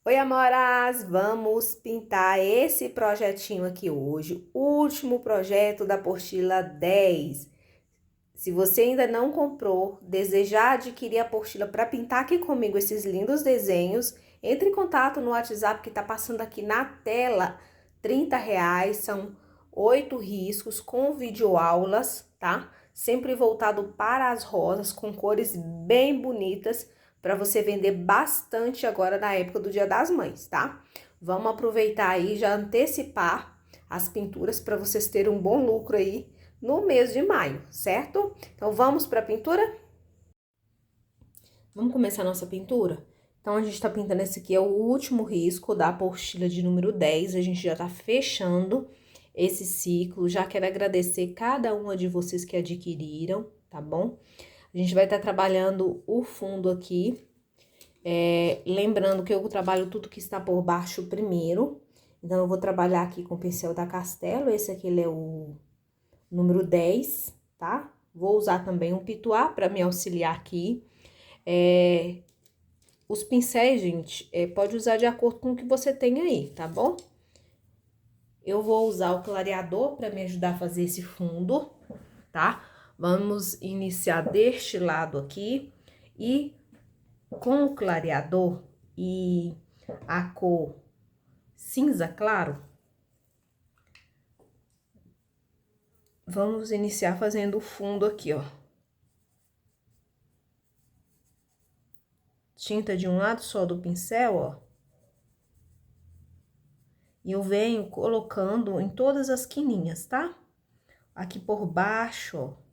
Oi, amoras! Vamos pintar esse projetinho aqui hoje, o último projeto da apostila 10. Se você ainda não comprou, desejar adquirir a apostila para pintar aqui comigo esses lindos desenhos, entre em contato no WhatsApp que está passando aqui na tela, R$ 30, são 8 riscos com videoaulas, tá? Sempre voltado para as rosas, com cores bem bonitas, para você vender bastante agora na época do Dia das Mães, tá? Vamos aproveitar aí e já antecipar as pinturas para vocês terem um bom lucro aí no mês de maio, certo? Então, vamos para a pintura? Vamos começar a nossa pintura? Então, a gente tá pintando esse aqui, é o último risco da apostila de número 10. A gente já tá fechando esse ciclo. Já quero agradecer cada uma de vocês que adquiriram, tá bom? A gente vai estar trabalhando o fundo aqui. Lembrando que eu trabalho tudo que está por baixo primeiro. Então, eu vou trabalhar aqui com o pincel da Castelo. Esse aqui, ele é o número 10, tá? Vou usar também um pituá para me auxiliar aqui. Os pincéis, gente, pode usar de acordo com o que você tem aí, tá bom? Eu vou usar o clareador para me ajudar a fazer esse fundo, tá? Vamos iniciar deste lado aqui e com o clareador e a cor cinza claro, vamos iniciar fazendo o fundo aqui, ó. Tinta de um lado só do pincel, ó. E eu venho colocando em todas as quininhas, tá? Aqui por baixo, ó.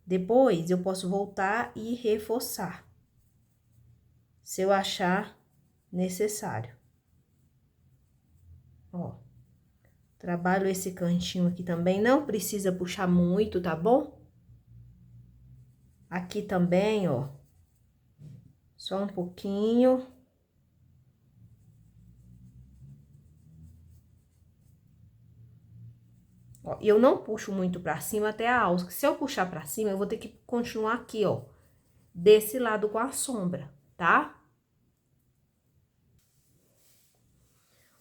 Depois, eu posso voltar e reforçar, se eu achar necessário. Ó, trabalho esse cantinho aqui também, não precisa puxar muito, tá bom? Aqui também, ó, só um pouquinho. Ó, e eu não puxo muito pra cima até a alça, se eu puxar pra cima, eu vou ter que continuar aqui, ó, desse lado com a sombra, tá?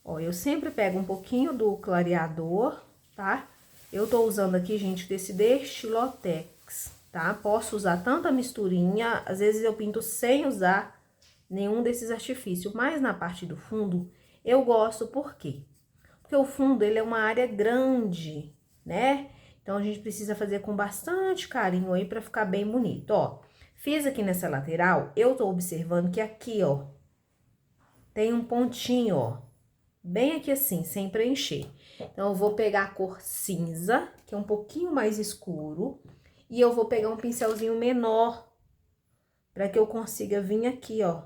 Ó, eu sempre pego um pouquinho do clareador, tá? Eu tô usando aqui, gente, desse Destilotex, tá? Posso usar tanta misturinha, às vezes eu pinto sem usar nenhum desses artifícios, mas na parte do fundo eu gosto, por quê? Porque o fundo, ele é uma área grande, né? Então, a gente precisa fazer com bastante carinho aí pra ficar bem bonito, ó. Fiz aqui nessa lateral, eu tô observando que aqui, ó, tem um pontinho, ó, bem aqui assim, sem preencher. Então, eu vou pegar a cor cinza, que é um pouquinho mais escuro, e eu vou pegar um pincelzinho menor, para que eu consiga vir aqui, ó.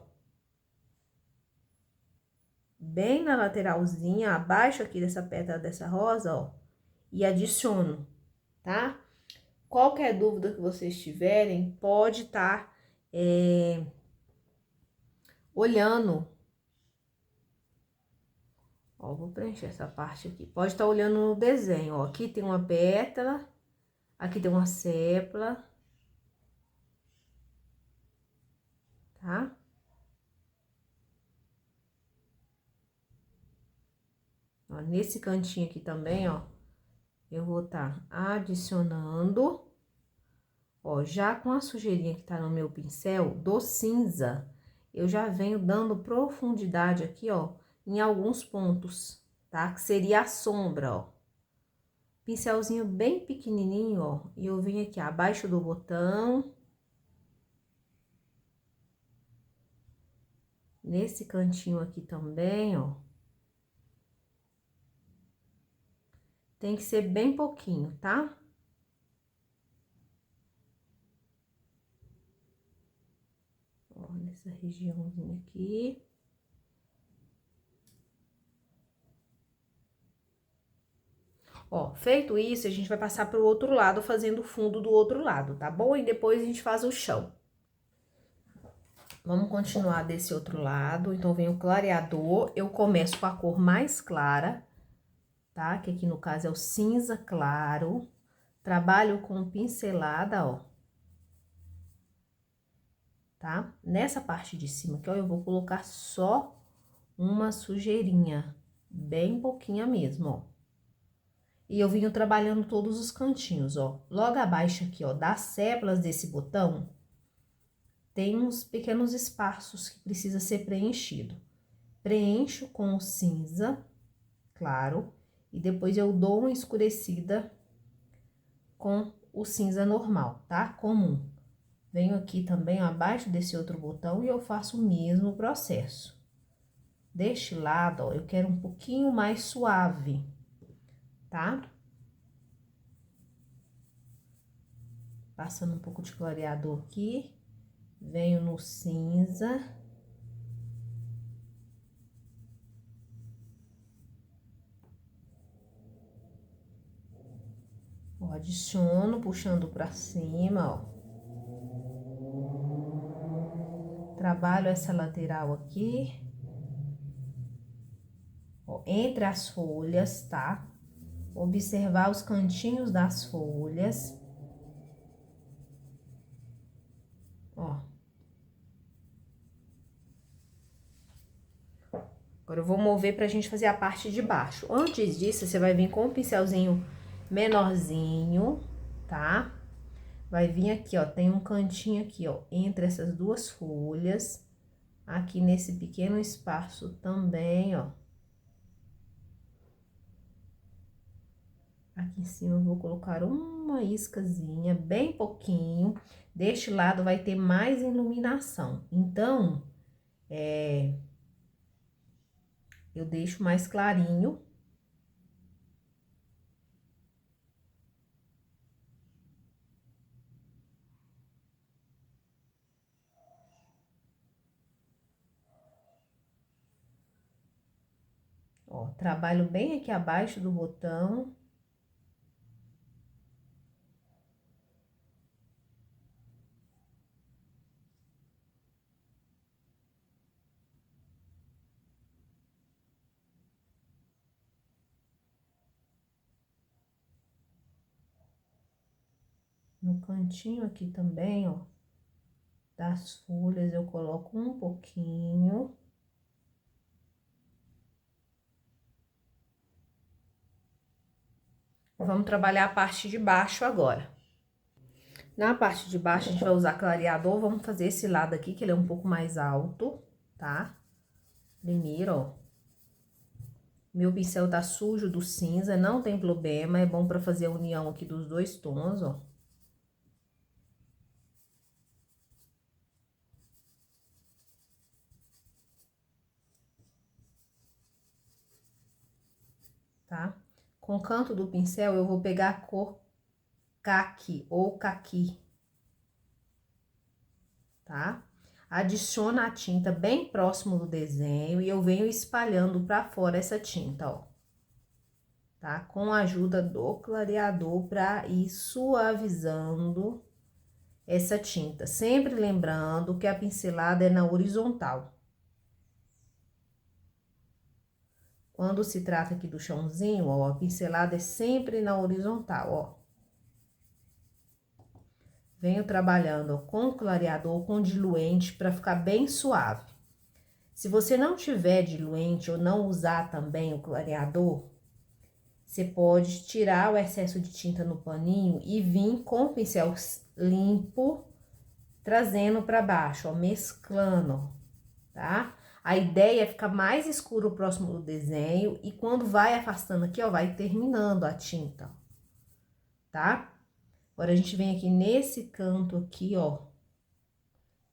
Bem na lateralzinha, abaixo aqui dessa pétala dessa rosa, ó, e adiciono, tá? Qualquer dúvida que vocês tiverem, pode estar olhando. Ó, vou preencher essa parte aqui. Pode estar olhando no desenho, ó. Aqui tem uma pétala, aqui tem uma sépala, tá? Ó, nesse cantinho aqui também, ó, eu vou estar adicionando, ó, já com a sujeirinha que tá no meu pincel do cinza, eu já venho dando profundidade aqui, ó, em alguns pontos, tá? Que seria a sombra, ó. Pincelzinho bem pequenininho, ó, e eu venho aqui abaixo do botão. Nesse cantinho aqui também, ó. Tem que ser bem pouquinho, tá? Ó, nessa regiãozinha aqui. Ó, feito isso, a gente vai passar pro outro lado, fazendo o fundo do outro lado, tá bom? E depois a gente faz o chão. Vamos continuar desse outro lado. Então, vem o clareador. Eu começo com a cor mais clara, tá? Que aqui no caso é o cinza claro. Trabalho com pincelada, ó. Tá? Nessa parte de cima aqui, ó, eu vou colocar só uma sujeirinha, bem pouquinha mesmo, ó. E eu venho trabalhando todos os cantinhos, ó. Logo abaixo aqui, ó, das sépales desse botão, tem uns pequenos espaços que precisa ser preenchido. Preencho com o cinza, claro, e depois eu dou uma escurecida com o cinza normal, tá? Comum. Venho aqui também, ó, abaixo desse outro botão e eu faço o mesmo processo. Deste lado, ó, eu quero um pouquinho mais suave, tá? Passando um pouco de clareador aqui, venho no cinza. Ó, adiciono, puxando pra cima, ó. Trabalho essa lateral aqui, ó, entre as folhas, tá? Observar os cantinhos das folhas. Ó. Agora, eu vou mover pra gente fazer a parte de baixo. Antes disso, você vai vir com um pincelzinho menorzinho, tá? Vai vir aqui, ó, tem um cantinho aqui, ó, entre essas duas folhas. Aqui nesse pequeno espaço também, ó. Aqui em cima eu vou colocar uma iscazinha, bem pouquinho. Deste lado vai ter mais iluminação. Então, eu deixo mais clarinho. Ó, trabalho bem aqui abaixo do botão. No cantinho aqui também, ó, das folhas eu coloco um pouquinho. Vamos trabalhar a parte de baixo agora. Na parte de baixo, a gente vai usar clareador, vamos fazer esse lado aqui, que ele é um pouco mais alto, tá? Primeiro, ó. Meu pincel tá sujo do cinza, não tem problema, é bom pra fazer a união aqui dos dois tons, ó. Tá? Com o canto do pincel, eu vou pegar a cor caqui ou caqui, tá? Adiciona a tinta bem próximo do desenho e eu venho espalhando pra fora essa tinta, ó. Tá? Com a ajuda do clareador pra ir suavizando essa tinta. Sempre lembrando que a pincelada é na horizontal. Quando se trata aqui do chãozinho, ó, a pincelada é sempre na horizontal, ó. Venho trabalhando, ó, com clareador, com diluente, para ficar bem suave. Se você não tiver diluente ou não usar também o clareador, você pode tirar o excesso de tinta no paninho e vir com o pincel limpo, trazendo para baixo, ó, mesclando, ó, tá? A ideia é ficar mais escuro próximo do desenho e quando vai afastando aqui, ó, vai terminando a tinta, tá? Agora, a gente vem aqui nesse canto aqui, ó,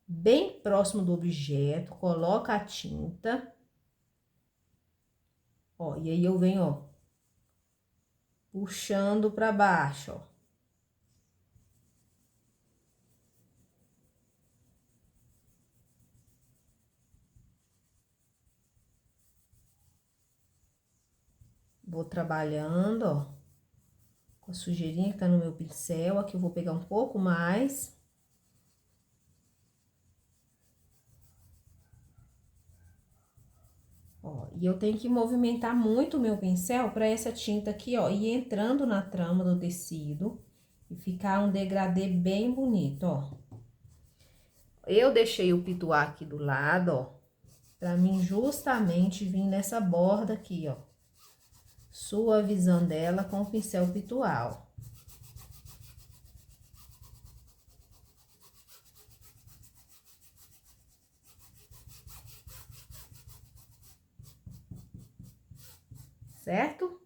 bem próximo do objeto, coloca a tinta, ó, e aí eu venho, ó, puxando pra baixo, ó. Vou trabalhando, ó, com a sujeirinha que tá no meu pincel. Aqui eu vou pegar um pouco mais. Ó, e eu tenho que movimentar muito o meu pincel pra essa tinta aqui, ó, ir entrando na trama do tecido e ficar um degradê bem bonito, ó. Eu deixei o pituá aqui do lado, ó. Pra mim justamente vir nessa borda aqui, ó. Suavizando ela com o pincel pitual. Certo?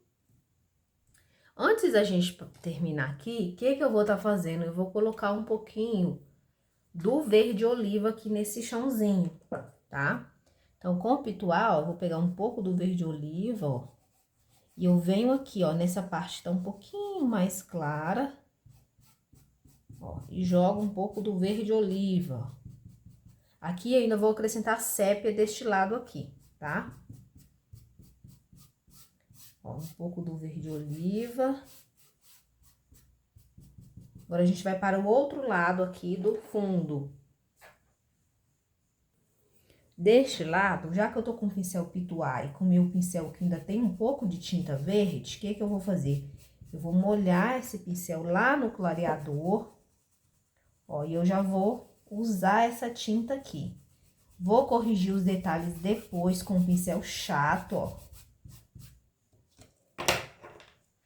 Antes da gente terminar aqui, o que que eu vou estar fazendo? Eu vou colocar um pouquinho do verde oliva aqui nesse chãozinho, tá? Então, com o pitual, eu vou pegar um pouco do verde oliva, ó. E eu venho aqui, ó, nessa parte que tá um pouquinho mais clara, ó, e jogo um pouco do verde oliva. Aqui ainda vou acrescentar sépia deste lado aqui, tá? Ó, um pouco do verde oliva. Agora, a gente vai para o outro lado aqui do fundo. Deste lado, já que eu tô com o pincel pituá e com o meu pincel que ainda tem um pouco de tinta verde, o que que eu vou fazer? Eu vou molhar esse pincel lá no clareador, ó, e eu já vou usar essa tinta aqui. Vou corrigir os detalhes depois com o pincel chato, ó.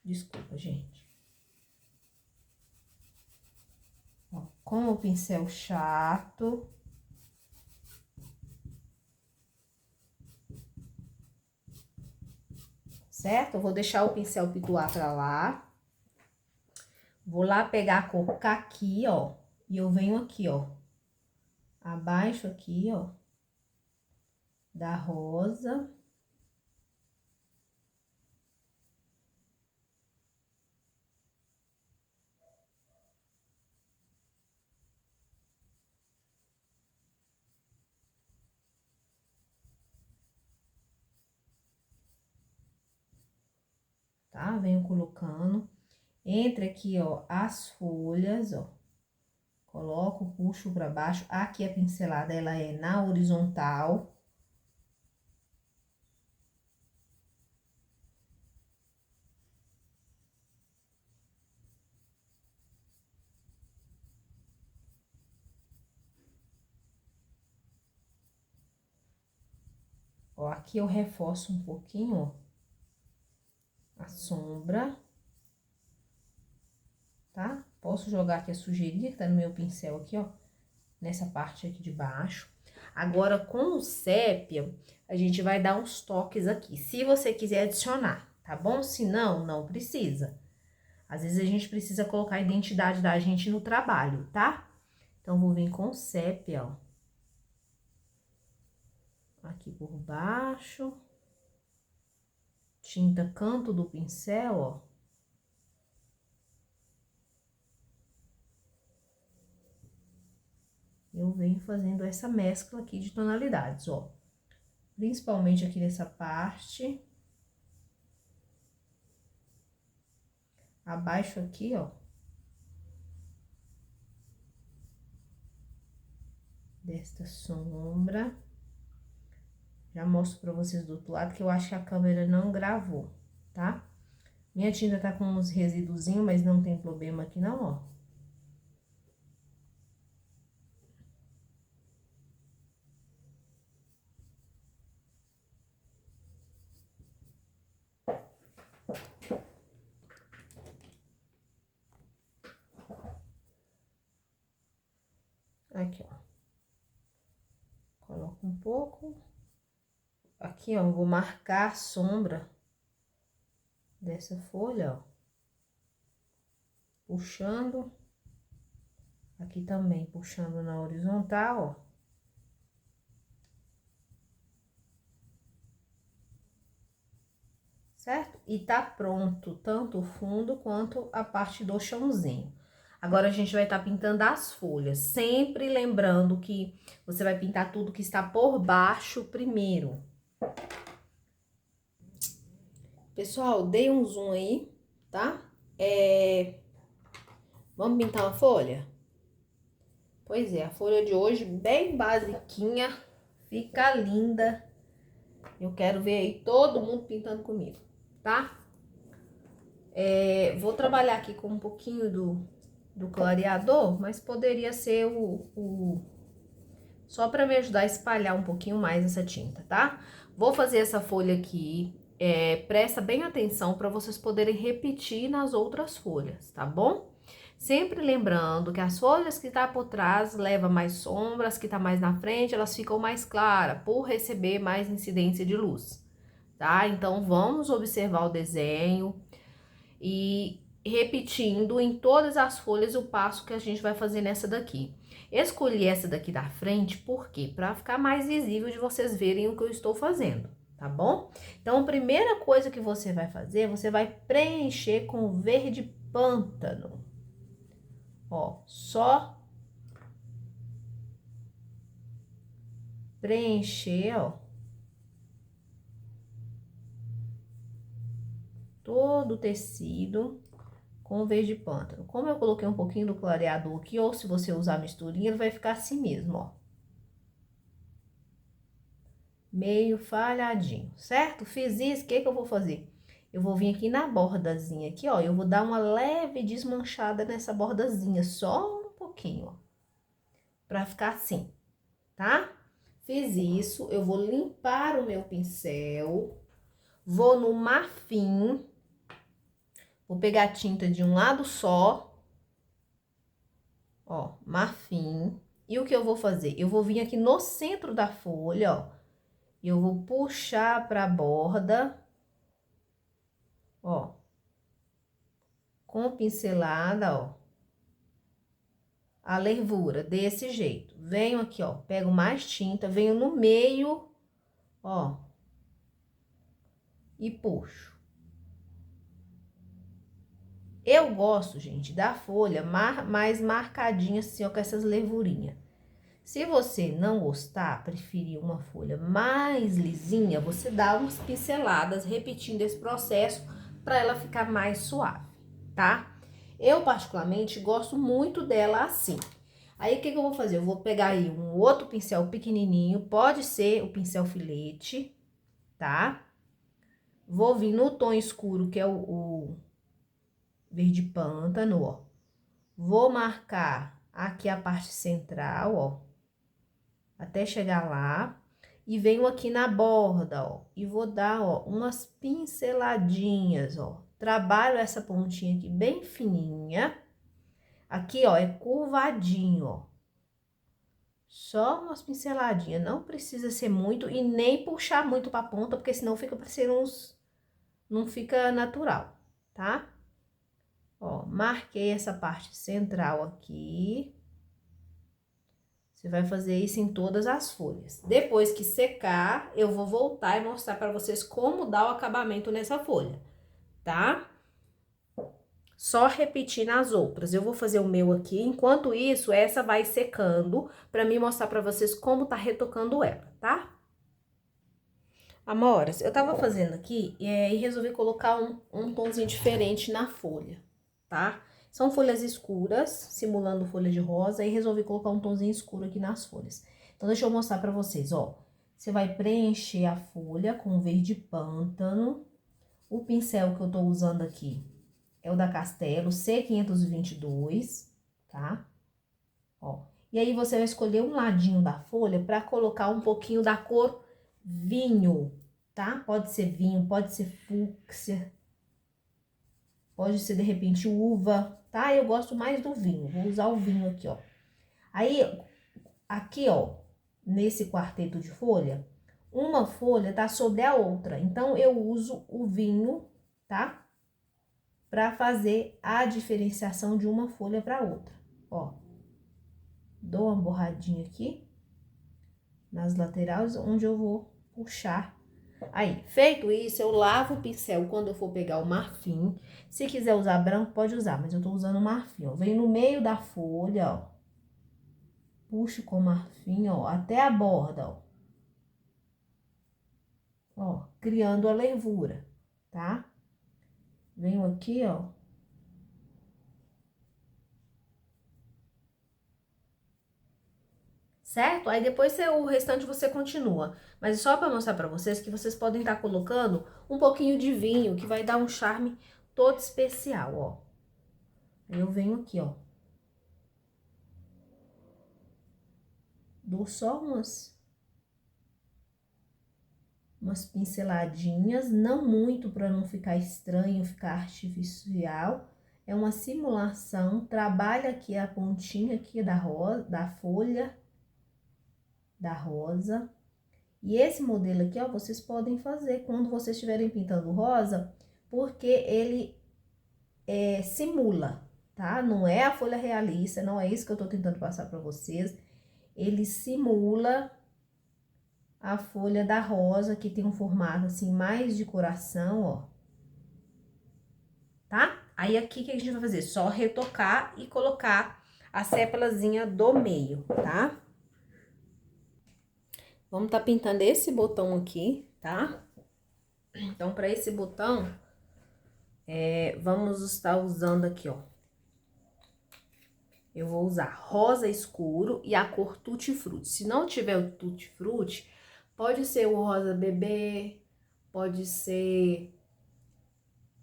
Desculpa, gente. Ó, com o pincel chato. Certo? Eu vou deixar o pincel pituá pra lá. Vou lá pegar a cor caqui, ó. E eu venho aqui, ó. Abaixo aqui, ó. Da rosa. Tá? Venho colocando. Entre aqui, ó, as folhas, ó. Coloco, puxo pra baixo. Aqui a pincelada, ela é na horizontal. Ó, aqui eu reforço um pouquinho, ó, a sombra. Tá? Posso jogar aqui a sujeirinha que tá no meu pincel aqui, ó, nessa parte aqui de baixo. Agora, com o sépia, a gente vai dar uns toques aqui, se você quiser adicionar, tá bom? Se não, não precisa. Às vezes, a gente precisa colocar a identidade da gente no trabalho, tá? Então, vou vir com o sépia, ó. Aqui por baixo. Tinta canto do pincel, ó. Eu venho fazendo essa mescla aqui de tonalidades, ó. Principalmente aqui nessa parte. Abaixo aqui, ó. Desta sombra. Já mostro pra vocês do outro lado, que eu acho que a câmera não gravou, tá? Minha tinta tá com uns resíduozinhos, mas não tem problema aqui não, ó. Aqui, ó. Coloco um pouco. Aqui, ó, eu vou marcar a sombra dessa folha, ó. Puxando. Aqui também, puxando na horizontal, ó. Certo? E tá pronto, tanto o fundo quanto a parte do chãozinho. Agora, a gente vai estar pintando as folhas, sempre lembrando que você vai pintar tudo que está por baixo primeiro. Pessoal, dei um zoom aí, tá? Vamos pintar uma folha? Pois é, a folha de hoje, bem basiquinha, fica linda. Eu quero ver aí todo mundo pintando comigo, tá? Vou trabalhar aqui com um pouquinho do clareador, mas poderia ser Só para me ajudar a espalhar um pouquinho mais essa tinta, tá? Vou fazer essa folha aqui, presta bem atenção para vocês poderem repetir nas outras folhas, tá bom? Sempre lembrando que as folhas que tá por trás leva mais sombra, as que tá mais na frente, elas ficam mais claras, por receber mais incidência de luz, tá? Então, vamos observar o desenho e repetindo em todas as folhas o passo que a gente vai fazer nessa daqui. Escolhi essa daqui da frente, por quê? Para ficar mais visível de vocês verem o que eu estou fazendo, tá bom? Então, a primeira coisa que você vai fazer, você vai preencher com verde pântano. Ó, só preencher, ó, todo o tecido com verde pântano. Como eu coloquei um pouquinho do clareador aqui, ou se você usar misturinha, ele vai ficar assim mesmo, ó. Meio falhadinho, certo? Fiz isso, o que que eu vou fazer? Eu vou vir aqui na bordazinha aqui, ó, eu vou dar uma leve desmanchada nessa bordazinha, só um pouquinho, ó, pra ficar assim, tá? Fiz isso, eu vou limpar o meu pincel, vou no marfim, vou pegar a tinta de um lado só, ó, marfim, e o que eu vou fazer? Eu vou vir aqui no centro da folha, ó, e eu vou puxar pra borda, ó, com pincelada, ó, a nervura, desse jeito. Venho aqui, ó, pego mais tinta, venho no meio, ó, e puxo. Eu gosto, gente, da folha mais marcadinha, assim, ó, com essas nervurinhas. Se você não gostar, preferir uma folha mais lisinha, você dá umas pinceladas repetindo esse processo para ela ficar mais suave, tá? Eu, particularmente, gosto muito dela assim. Aí, o que que eu vou fazer? Eu vou pegar aí um outro pincel pequenininho, pode ser o pincel filete, tá? Vou vir no tom escuro, que é o verde pântano, ó. Vou marcar aqui a parte central, ó, até chegar lá, e venho aqui na borda, ó, e vou dar, ó, umas pinceladinhas, ó. Trabalho essa pontinha aqui bem fininha. Aqui, ó, é curvadinho, ó. Só umas pinceladinhas, não precisa ser muito e nem puxar muito pra ponta, porque senão fica parecendo uns... não fica natural, tá? Ó, marquei essa parte central aqui. Você vai fazer isso em todas as folhas. Depois que secar, eu vou voltar e mostrar pra vocês como dar o acabamento nessa folha, tá? Só repetir nas outras. Eu vou fazer o meu aqui. Enquanto isso, essa vai secando pra mim mostrar pra vocês como tá retocando ela, tá? Amoras, eu tava fazendo aqui e resolvi colocar um tomzinho diferente na folha, tá? São folhas escuras, simulando folha de rosa, e resolvi colocar um tomzinho escuro aqui nas folhas. Então, deixa eu mostrar pra vocês, ó. Você vai preencher a folha com verde pântano. O pincel que eu tô usando aqui é o da Castelo C522, tá? Ó. E aí, você vai escolher um ladinho da folha pra colocar um pouquinho da cor vinho, tá? Pode ser vinho, pode ser fúcsia, pode ser, de repente, uva, tá? Eu gosto mais do vinho, vou usar o vinho aqui, ó. Aí, aqui, ó, nesse quarteto de folha, uma folha tá sobre a outra, então, eu uso o vinho, tá? Pra fazer a diferenciação de uma folha pra outra, ó. Dou uma borradinha aqui nas laterais, onde eu vou puxar. Aí, feito isso, eu lavo o pincel quando eu for pegar o marfim. Se quiser usar branco, pode usar, mas eu tô usando marfim, ó. Venho no meio da folha, ó. Puxo com marfim, ó, até a borda, ó. Ó, criando a nervura, tá? Venho aqui, ó. Certo? Aí depois o restante você continua. Mas só para mostrar para vocês que vocês podem estar colocando um pouquinho de vinho, que vai dar um charme todo especial, ó. Aí eu venho aqui, ó. dou só umas pinceladinhas, não muito para não ficar estranho, ficar artificial. É uma simulação, trabalha aqui a pontinha aqui da folha da rosa. E esse modelo aqui, ó, vocês podem fazer quando vocês estiverem pintando rosa, porque ele simula, tá? Não é a folha realista, não é isso que eu tô tentando passar para vocês. Ele simula a folha da rosa, que tem um formato assim, mais de coração, ó. Tá? Aí aqui, o que a gente vai fazer? Só retocar e colocar a sépalazinha do meio, tá? Vamos tá pintando esse botão aqui, tá? Então, para esse botão, vamos estar usando aqui, ó. Eu vou usar rosa escuro e a cor Tutti Frutti. Se não tiver o Tutti Frutti, pode ser o rosa bebê, pode ser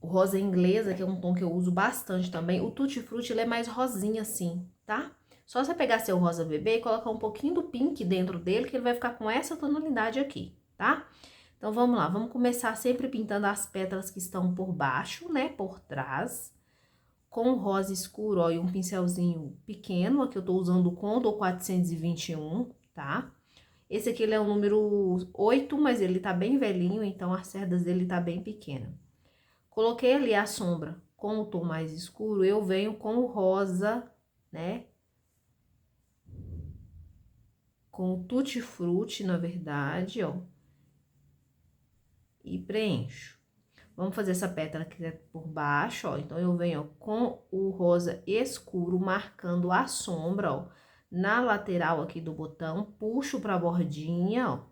o rosa inglesa, que é um tom que eu uso bastante também. O Tutti Frutti, ele é mais rosinha assim, tá? Só você pegar seu rosa bebê e colocar um pouquinho do pink dentro dele, que ele vai ficar com essa tonalidade aqui, tá? Então, vamos lá, vamos começar sempre pintando as pétalas que estão por baixo, né, por trás, com rosa escuro, ó, e um pincelzinho pequeno, aqui eu tô usando o Condor 421, tá? Esse aqui, ele é o número 8, mas ele tá bem velhinho, então as cerdas dele tá bem pequena. Coloquei ali a sombra com o tom mais escuro, eu venho com o rosa, né? Com o Tutti Frutti, na verdade, ó. E preencho. Vamos fazer essa pétala aqui por baixo, ó. Então, eu venho, ó, com o rosa escuro, marcando a sombra, ó. Na lateral aqui do botão, puxo pra bordinha, ó.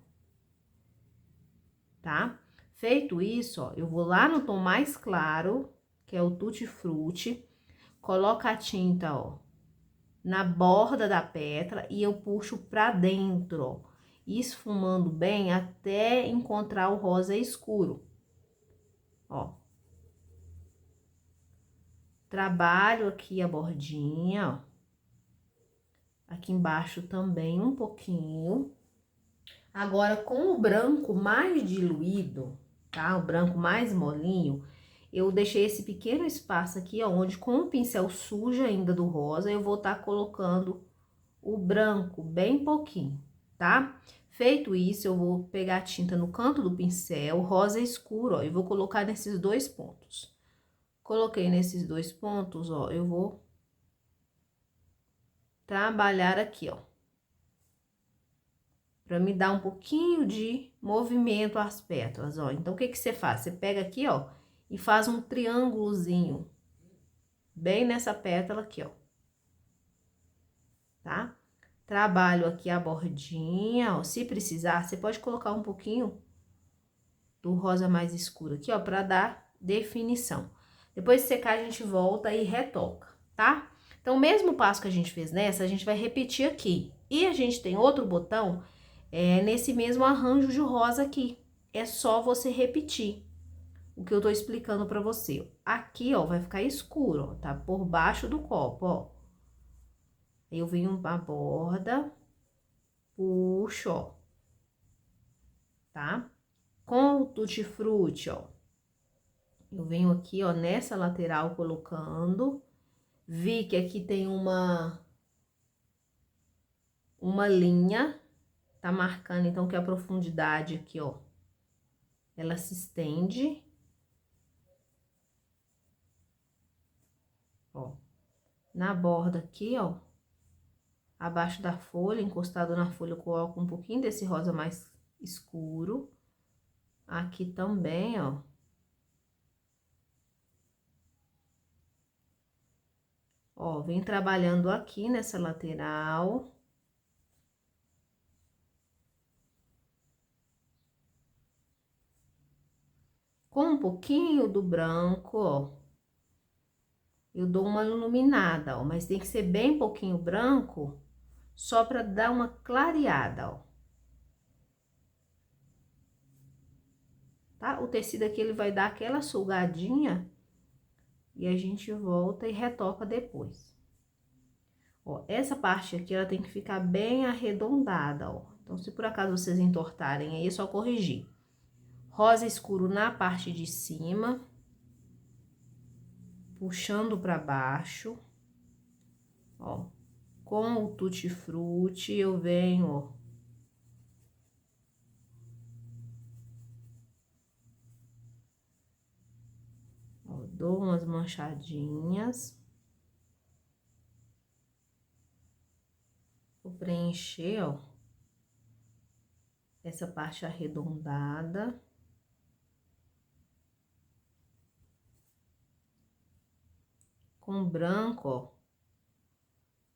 Tá? Feito isso, ó, eu vou lá no tom mais claro, que é o Tutti Frutti, coloco a tinta, ó, na borda da pétala e eu puxo pra dentro, ó, esfumando bem até encontrar o rosa escuro, ó. Trabalho aqui a bordinha, ó. Aqui embaixo também um pouquinho. Agora, com o branco mais diluído, tá? O branco mais molinho, eu deixei esse pequeno espaço aqui, ó, onde com o pincel sujo ainda do rosa, eu vou estar colocando o branco bem pouquinho, tá? Feito isso, eu vou pegar a tinta no canto do pincel, rosa escuro, ó, e vou colocar nesses dois pontos. Coloquei nesses dois pontos, ó, eu vou trabalhar aqui, ó, para me dar um pouquinho de movimento às pétalas, ó. Então, o que que você faz? Você pega aqui, ó, e faz um triângulozinho bem nessa pétala aqui, ó. Tá? Trabalho aqui a bordinha, ó. Se precisar, você pode colocar um pouquinho do rosa mais escuro aqui, ó, para dar definição. Depois de secar, a gente volta e retoca, tá? Então, o mesmo passo que a gente fez nessa, a gente vai repetir aqui. E a gente tem outro botão nesse mesmo arranjo de rosa aqui. É só você repetir o que eu tô explicando pra você. Aqui, ó, vai ficar escuro, ó, tá? Por baixo do copo, ó. Eu venho na borda, puxo, ó, tá? Com o Tutti Frutti, ó, eu venho aqui, ó, nessa lateral colocando. Vi que aqui tem uma linha, tá marcando, então, que a profundidade aqui, ó, ela se estende. Ó, na borda aqui, ó, abaixo da folha, encostado na folha, eu coloco um pouquinho desse rosa mais escuro. Aqui também, ó. Ó, vem trabalhando aqui nessa lateral. Com um pouquinho do branco, ó. Eu dou uma iluminada, ó, mas tem que ser bem pouquinho branco, só pra dar uma clareada, ó. Tá? O tecido aqui, ele vai dar aquela sugadinha e a gente volta e retoca depois. Ó, essa parte aqui, ela tem que ficar bem arredondada, ó. Então, se por acaso vocês entortarem aí, é só corrigir. Rosa escuro na parte de cima. Puxando pra baixo. Ó. Com o tutti-frutti, eu venho, ó. Ó, dou umas manchadinhas. Vou preencher, ó. Essa parte arredondada. Com branco, ó.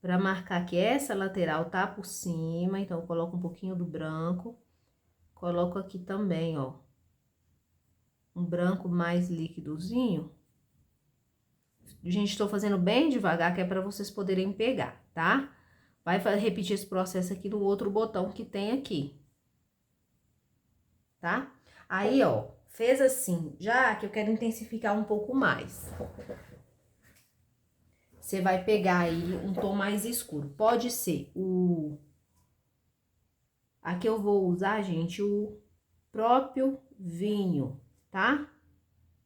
Pra marcar que essa lateral tá por cima, então eu coloco um pouquinho do branco. Coloco aqui também, ó. Um branco mais líquidozinho. Gente, tô fazendo bem devagar, que é pra vocês poderem pegar, tá? Vai repetir esse processo aqui no outro botão que tem aqui. Tá? Aí, ó, fez assim, já que eu quero intensificar um pouco mais. Você vai pegar aí um tom mais escuro. Pode ser o... Aqui eu vou usar, gente, o próprio vinho, tá?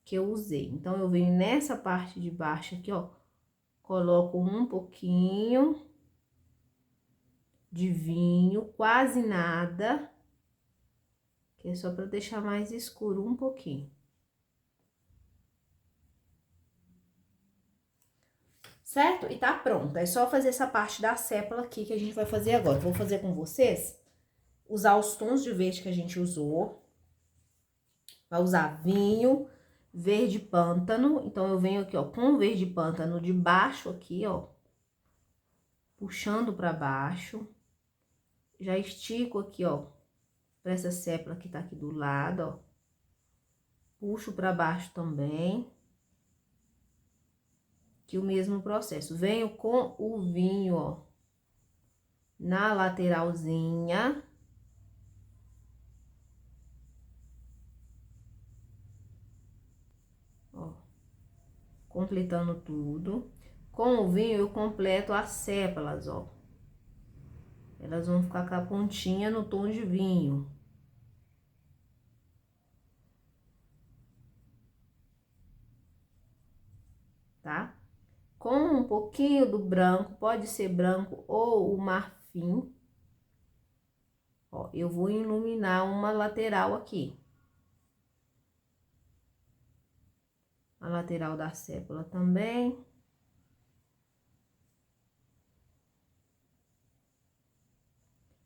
Que eu usei. Então, eu venho nessa parte de baixo aqui, ó. Coloco um pouquinho de vinho, quase nada. Que é só pra deixar mais escuro um pouquinho. Certo? E tá pronto. É só fazer essa parte da sépala aqui que a gente vai fazer agora. Vou fazer com vocês, usar os tons de verde que a gente usou. Vai usar vinho, verde pântano. Então, eu venho aqui, ó, com o verde pântano de baixo aqui, ó. Puxando pra baixo. Já estico aqui, ó, pra essa sépala que tá aqui do lado, ó. Puxo pra baixo também. Que o mesmo processo. Venho com o vinho, ó, na lateralzinha. Ó, completando tudo. Com o vinho, eu completo as sépalas, ó. Elas vão ficar com a pontinha no tom de vinho. Tá? Com um pouquinho do branco, pode ser branco ou o marfim. Ó, eu vou iluminar uma lateral aqui. A lateral da sépola também.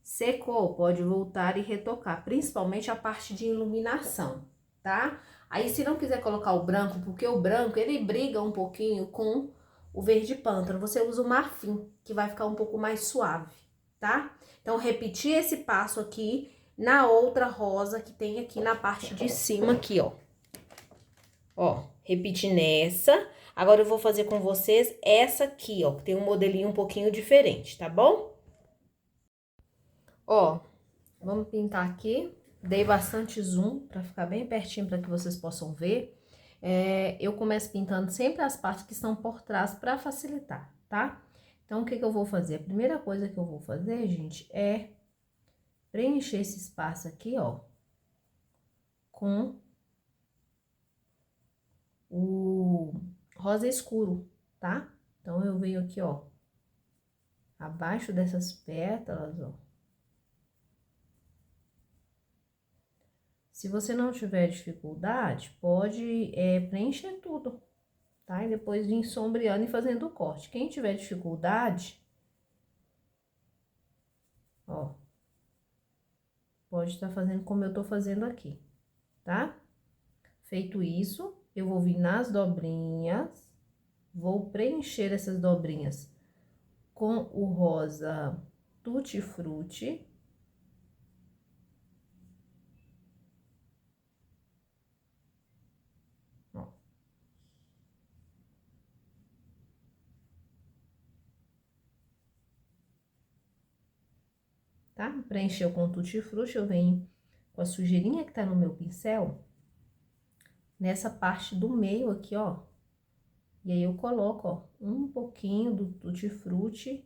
Secou, pode voltar e retocar, principalmente a parte de iluminação, tá? Aí, se não quiser colocar o branco, porque o branco, ele briga um pouquinho com o verde pântano, você usa o marfim, que vai ficar um pouco mais suave, tá? Então, repetir esse passo aqui na outra rosa que tem aqui na parte de cima aqui, ó. Ó, repetir nessa. Agora, eu vou fazer com vocês essa aqui, ó, que tem um modelinho um pouquinho diferente, tá bom? Ó, vamos pintar aqui. Dei bastante zoom para ficar bem pertinho para que vocês possam ver. Eu começo pintando sempre as partes que estão por trás para facilitar, tá? Então, o que que eu vou fazer? A primeira coisa que eu vou fazer, gente, é preencher esse espaço aqui, ó, com o rosa escuro, tá? Então, eu venho aqui, ó, abaixo dessas pétalas, ó. Se você não tiver dificuldade, pode preencher tudo, tá? E depois vir sombreando e fazendo o corte. Quem tiver dificuldade, ó, pode estar fazendo como eu tô fazendo aqui, tá? Feito isso, eu vou vir nas dobrinhas, vou preencher essas dobrinhas com o rosa Tutti Frutti. Tá? Preencheu com tutti-frutti, eu venho com a sujeirinha que tá no meu pincel, nessa parte do meio aqui, ó. E aí, eu coloco, ó, um pouquinho do tutti-frutti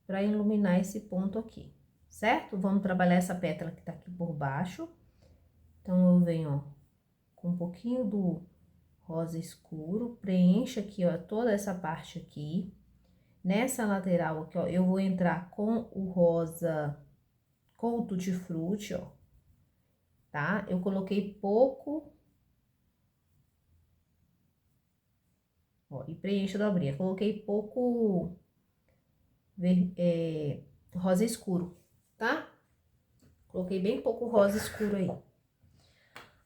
para iluminar esse ponto aqui, certo? Vamos trabalhar essa pétala que tá aqui por baixo. Então, eu venho, ó, com um pouquinho do rosa escuro, preencho aqui, ó, toda essa parte aqui. Nessa lateral aqui, ó, eu vou entrar com o rosa, com o tutti-frutti, ó, tá? Eu coloquei pouco, ó, e preencho a dobrinha. Coloquei pouco rosa escuro, tá? Coloquei bem pouco rosa escuro aí.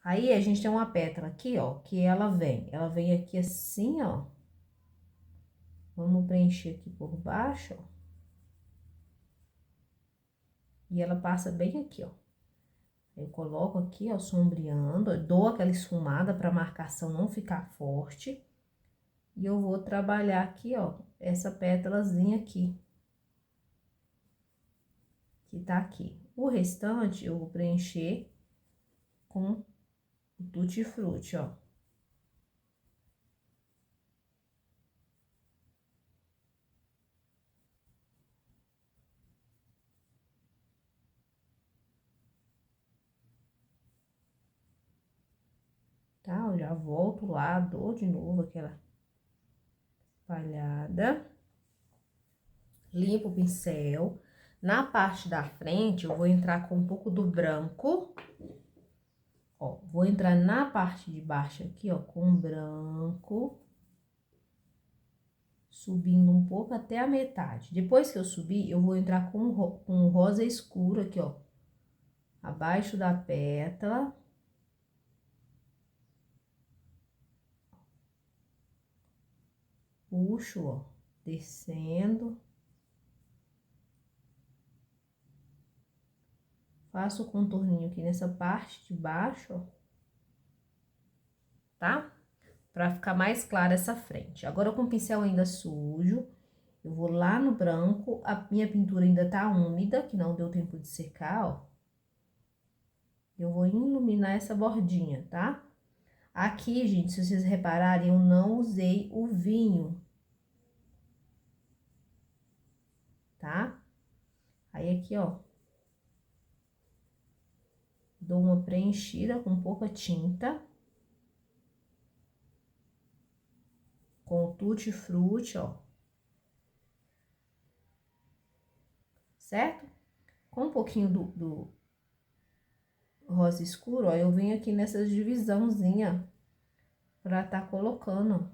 Aí, a gente tem uma pétala aqui, ó, que ela vem aqui assim, ó. Vamos preencher aqui por baixo, ó. E ela passa bem aqui, ó. Eu coloco aqui, ó, sombreando, eu dou aquela esfumada pra marcação não ficar forte. E eu vou trabalhar aqui, ó, essa pétalazinha aqui. Que tá aqui. O restante, eu vou preencher com o tutti-frutti, ó. Tá? Eu já volto lá, dou de novo aquela espalhada. Limpo o pincel. Na parte da frente, eu vou entrar com um pouco do branco. Ó, vou entrar na parte de baixo aqui, ó, com branco. Subindo um pouco até a metade. Depois que eu subir, eu vou entrar com um rosa escuro aqui, ó. Abaixo da pétala. Puxo, ó, descendo. Faço o contorninho aqui nessa parte de baixo, ó. Tá? Pra ficar mais clara essa frente. Agora, com o pincel ainda sujo, eu vou lá no branco. A minha pintura ainda tá úmida, que não deu tempo de secar, ó. Eu vou iluminar essa bordinha, tá? Aqui, gente, se vocês repararem, eu não usei o vinho. Tá? Aí, aqui, ó. Dou uma preenchida com pouca tinta. Com o tutti-frutti, ó. Certo? Com um pouquinho do rosa escuro, ó, eu venho aqui nessa divisãozinha pra tá colocando.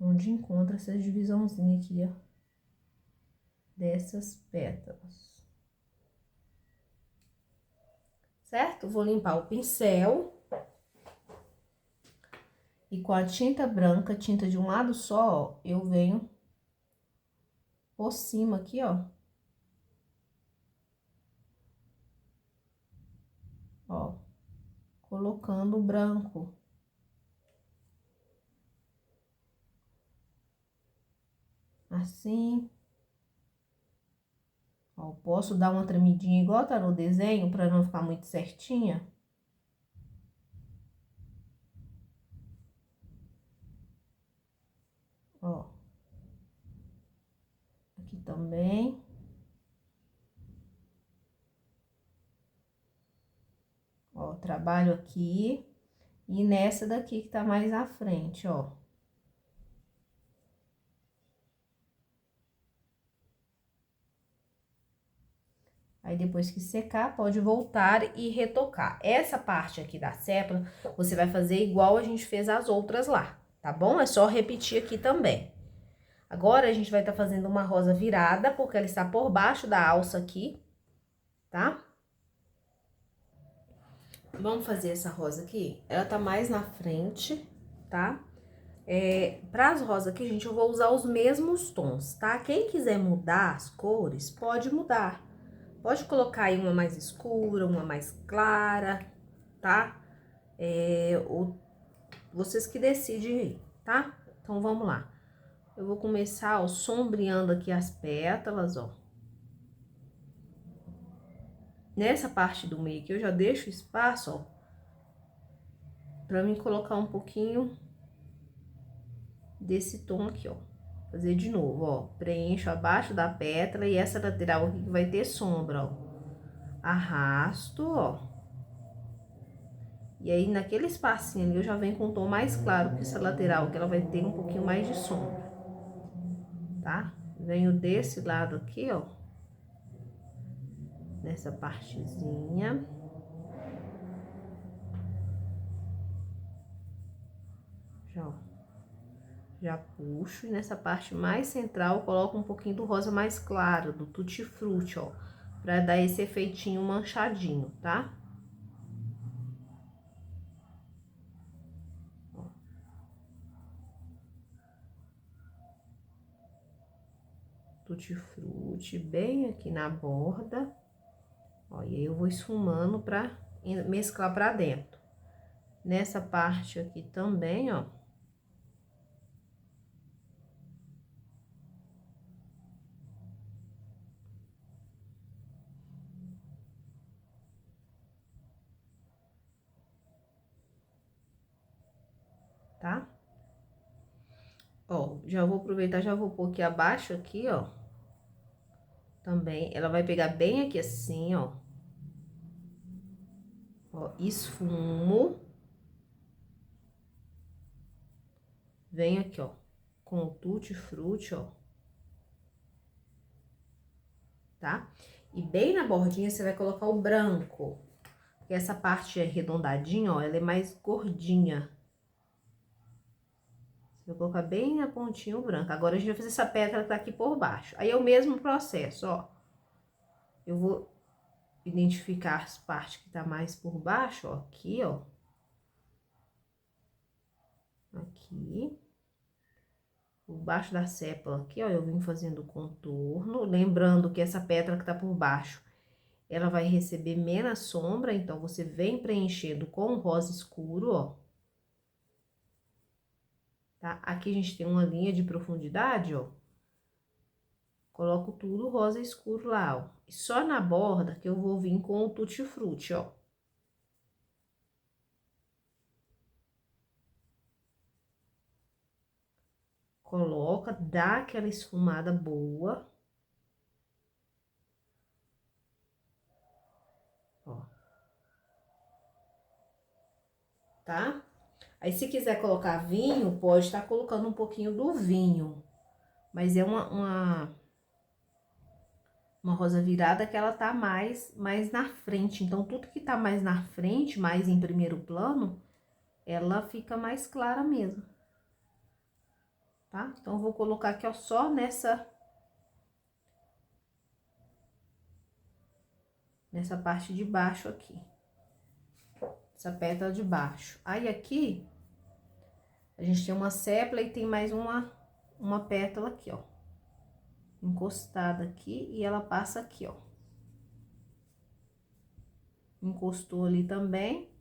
Onde encontra essa divisãozinha aqui, ó. Dessas pétalas. Certo? Vou limpar o pincel. E com a tinta branca, tinta de um lado só, ó, eu venho por cima aqui, ó. Ó, colocando o branco. Assim. Ó, posso dar uma tremidinha igual tá no desenho, pra não ficar muito certinha. Ó. Aqui também. Ó, trabalho aqui. E nessa daqui que tá mais à frente, ó. Aí, depois que secar, pode voltar e retocar. Essa parte aqui da sépala, você vai fazer igual a gente fez as outras lá, tá bom? É só repetir aqui também. Agora, a gente vai estar fazendo uma rosa virada, porque ela está por baixo da alça aqui, tá? Vamos fazer essa rosa aqui? Ela tá mais na frente, tá? Para as rosas aqui, gente, eu vou usar os mesmos tons, tá? Quem quiser mudar as cores, pode mudar. Pode colocar aí uma mais escura, uma mais clara, tá? Vocês que decidem aí, tá? Então, vamos lá. Eu vou começar, ó, sombreando aqui as pétalas, ó. Nessa parte do meio aqui, eu já deixo espaço, ó, pra mim colocar um pouquinho desse tom aqui, ó. Fazer de novo, ó. Preencho abaixo da pétala e essa lateral aqui que vai ter sombra, ó. Arrasto, ó. E aí, naquele espacinho ali, eu já venho com um tom mais claro que essa lateral, que ela vai ter um pouquinho mais de sombra, tá? Venho desse lado aqui, ó. Nessa partezinha. Já, ó. Já puxo, e nessa parte mais central, coloco um pouquinho do rosa mais claro, do Tutti Frutti, ó. Pra dar esse efeitinho manchadinho, tá? Tutti Frutti bem aqui na borda. Ó, e aí eu vou esfumando pra mesclar pra dentro. Nessa parte aqui também, ó. Tá? Ó, já vou aproveitar, já vou pôr aqui abaixo aqui, ó. Também, ela vai pegar bem aqui assim, ó. Ó, esfumo. Venho aqui, ó, com o Tutti Frutti, ó. Tá? E bem na bordinha você vai colocar o branco. Porque essa parte arredondadinha, ó, ela é mais gordinha. Vou colocar bem na pontinha o branco. Agora, a gente vai fazer essa pétala que tá aqui por baixo. Aí, é o mesmo processo, ó. Eu vou identificar as partes que tá mais por baixo, ó. Aqui, ó. Aqui. Por baixo da sépala aqui, ó. Eu vim fazendo contorno. Lembrando que essa pétala que tá por baixo, ela vai receber menos sombra. Então, você vem preenchendo com o rosa escuro, ó. Tá? Aqui a gente tem uma linha de profundidade, ó. Coloco tudo rosa escuro lá, ó. E só na borda que eu vou vir com o Tutti Frutti, ó. Coloca, dá aquela esfumada boa. Ó. Tá? Aí, se quiser colocar vinho, pode estar colocando um pouquinho do vinho. Mas é uma rosa virada que ela tá mais na frente. Então, tudo que tá mais na frente, mais em primeiro plano, ela fica mais clara mesmo. Tá? Então, eu vou colocar aqui, ó, só nessa parte de baixo aqui. Essa pétala de baixo. Aí, aqui, a gente tem uma sépala e tem mais uma pétala aqui, ó. Encostada aqui e ela passa aqui, ó. Encostou ali também.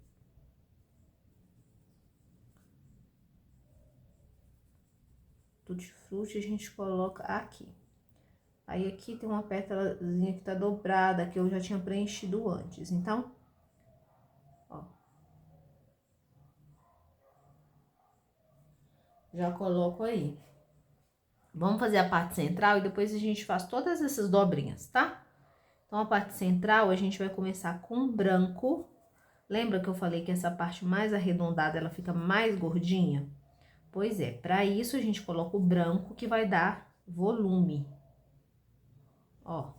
Tutti Frutti a gente coloca aqui. Aí, aqui tem uma pétalazinha que tá dobrada, que eu já tinha preenchido antes. Então, ó. Já coloco aí. Vamos fazer a parte central e depois a gente faz todas essas dobrinhas, tá? Então, a parte central a gente vai começar com branco. Lembra que eu falei que essa parte mais arredondada, ela fica mais gordinha? Pois é, para isso a gente coloca o branco que vai dar volume. Ó.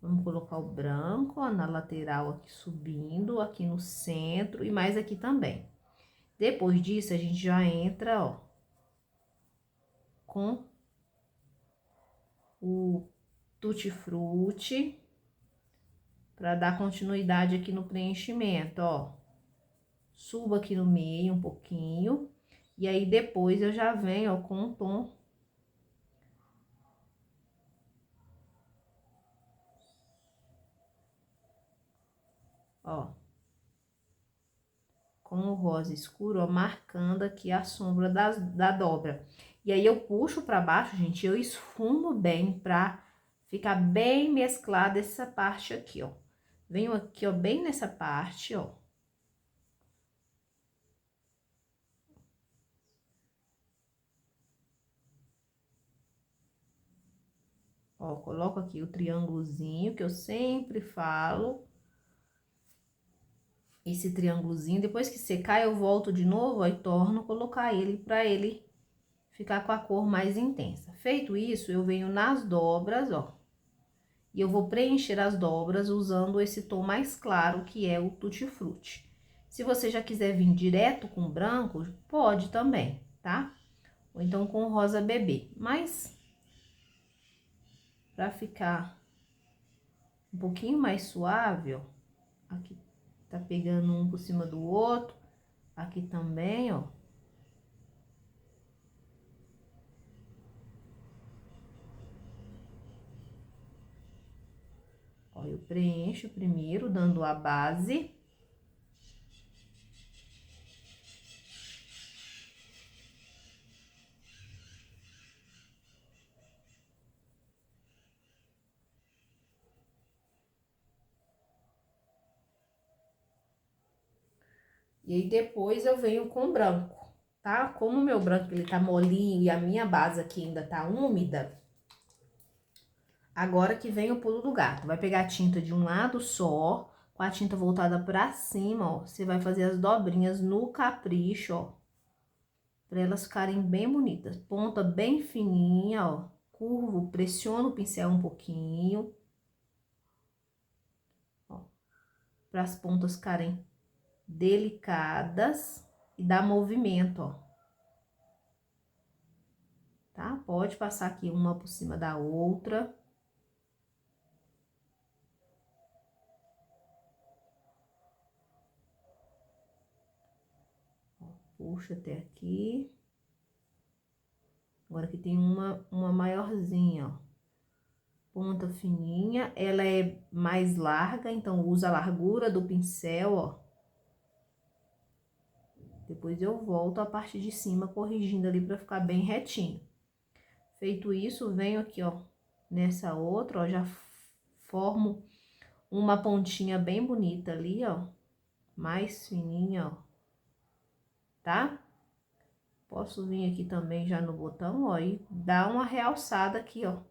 Vamos colocar o branco, ó, na lateral aqui subindo, aqui no centro e mais aqui também. Depois disso, a gente já entra, ó, com o Tutti Frutti, para dar continuidade aqui no preenchimento, ó. Subo aqui no meio um pouquinho, e aí depois eu já venho, ó, com um tom. Ó. Com o rosa escuro, ó, marcando aqui a sombra da dobra. E aí, eu puxo pra baixo, gente, eu esfumo bem pra ficar bem mesclada essa parte aqui, ó. Venho aqui, ó, bem nessa parte, ó. Ó, coloco aqui o triângulozinho que eu sempre falo. Esse triângulozinho, depois que secar, eu volto de novo, ó, e torno a colocar ele pra ele ficar com a cor mais intensa. Feito isso, eu venho nas dobras, ó. E eu vou preencher as dobras usando esse tom mais claro, que é o Tutti Frutti. Se você já quiser vir direto com branco, pode também, tá? Ou então com rosa bebê. Mas, pra ficar um pouquinho mais suave, ó. Aqui tá pegando um por cima do outro. Aqui também, ó. Ó, eu preencho primeiro, dando a base. E aí, depois eu venho com branco, tá? Como o meu branco, ele tá molinho e a minha base aqui ainda tá úmida, agora que vem o pulo do gato. Vai pegar a tinta de um lado só, com a tinta voltada pra cima, ó. Você vai fazer as dobrinhas no capricho, ó. Pra elas ficarem bem bonitas. Ponta bem fininha, ó. Curvo, pressiona o pincel um pouquinho. Ó. Para as pontas ficarem delicadas e dá movimento, ó. Tá? Pode passar aqui uma por cima da outra. Ó, puxa até aqui. Agora aqui tem uma maiorzinha, ó. Ponta fininha, ela é mais larga, então usa a largura do pincel, ó. Depois eu volto a parte de cima corrigindo ali pra ficar bem retinho. Feito isso, venho aqui, ó, nessa outra, ó, já formo uma pontinha bem bonita ali, ó, mais fininha, ó, tá? Posso vir aqui também já no botão, ó, e dar uma realçada aqui, ó,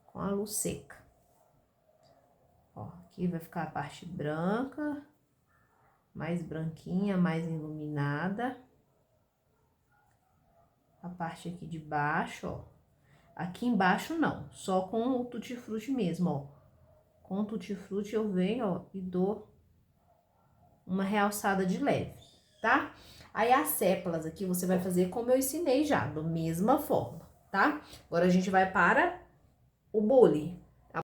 com a luz seca. Ó, aqui vai ficar a parte branca, mais branquinha, mais iluminada. A parte aqui de baixo, ó. Aqui embaixo não, só com o Tutti Frutti mesmo, ó. Com o Tutti Frutti eu venho, ó, e dou uma realçada de leve, tá? Aí as sépalas aqui você vai fazer como eu ensinei já, da mesma forma, tá? Agora a gente vai para o bule.